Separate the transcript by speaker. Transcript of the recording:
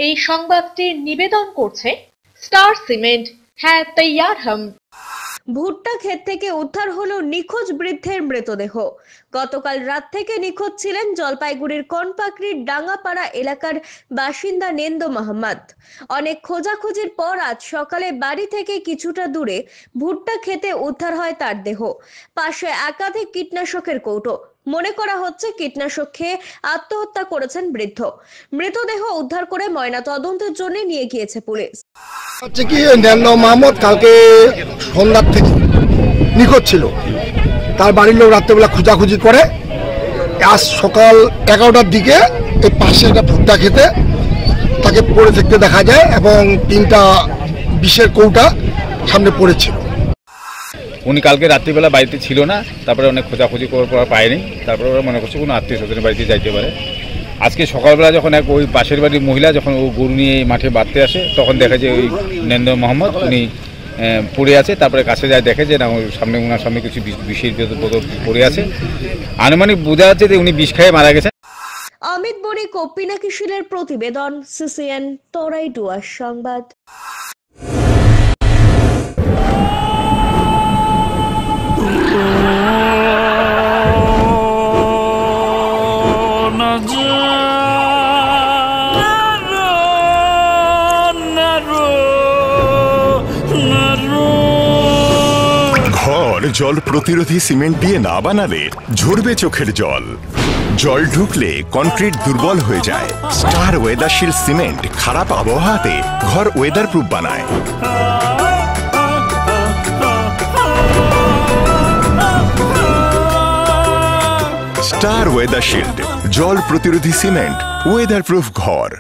Speaker 1: এই সংবাদটি নিবেদন করছে স্টার সিমেন্ট। হ্যাঁ তৈয়ার হাম।
Speaker 2: ভুট্টা ক্ষেত থেকে উদ্ধার হলো নিখোঁজ বৃদ্ধের মৃতদেহ। গতকাল রাত থেকে নিখোঁজ ছিলেন জলপাইগুড়ির কনপাকড়ির ডাঙ্গাপাড়া এলাকার বাসিন্দা নেন্দো মোহাম্মদ। অনেক খোঁজাখুঁজির পর আজ সকালে বাড়ি থেকে কিছুটা দূরে ভুট্টা ক্ষেতে উদ্ধার হয় তার দেহ। পাশে একাধিক কীটনাশকের কৌটো। মনে করা হচ্ছে কীটনাশক খেয়ে আত্মহত্যা করেছেন বৃদ্ধ। মৃতদেহ উদ্ধার করে ময়না তদন্তের জন্য নিয়ে গিয়েছে পুলিশ।
Speaker 3: হচ্ছে কি, নেন্দো মোহাম্মদ কালকে সন্ধ্যার থেকে নিখোঁজ ছিল। তার বাড়ির লোক রাত্রেবেলা খোঁজাখুঁজি করে আজ সকাল 11টার দিকে এই পাশে একটা ভুট্টা খেতে তাকে পড়ে থাকতে দেখা যায় এবং 3টা বিষের কৌটা সামনে পড়েছিল।
Speaker 4: উনি কালকে রাত্রিবেলা বাড়িতে ছিল না, তারপরে অনেক খোঁজাখুঁজি করার পর পায়নি। তারপরে ওরা মনে করছে কোনো আত্মীয় স্বজনের বাড়িতে যাইতে পারে। আজকে সকালবেলা যখন ওই পাশের বাড়ির মহিলা যখন ও গরু নিয়ে মাঠে বাঁধতে আসে, তখন দেখে যে ওই নেন্দো মোহাম্মদ উনি পড়ে আছে। তারপরে কাছে যায়, দেখে যে না ওর সামনে ওনার সামনে কিছু বিষের বোতল পড়ে আছে। আনুমানিক বোঝা যাচ্ছে যে উনি বিষ খেয়ে মারা গেছেন।
Speaker 2: অমিত বণিক ও পিনাকি শীলের প্রতিবেদন, সিসিএন তরাই ডুয়ার সংবাদ।
Speaker 5: ঘর জল প্রতিরোধী সিমেন্ট দিয়ে না বানালে ঝরবে চোখের জল। জল ঢুকলে কনক্রিট দুর্বল হয়ে যায়। স্টার ওয়েদারশিল্ড সিমেন্ট খারাপ আবহাওয়াতে ঘর ওয়েদার প্রুফ বানায়। স্টার ওয়েদারশিল্ড জল প্রতিরোধী সিমেন্ট, ওয়েদার প্রুফ ঘর।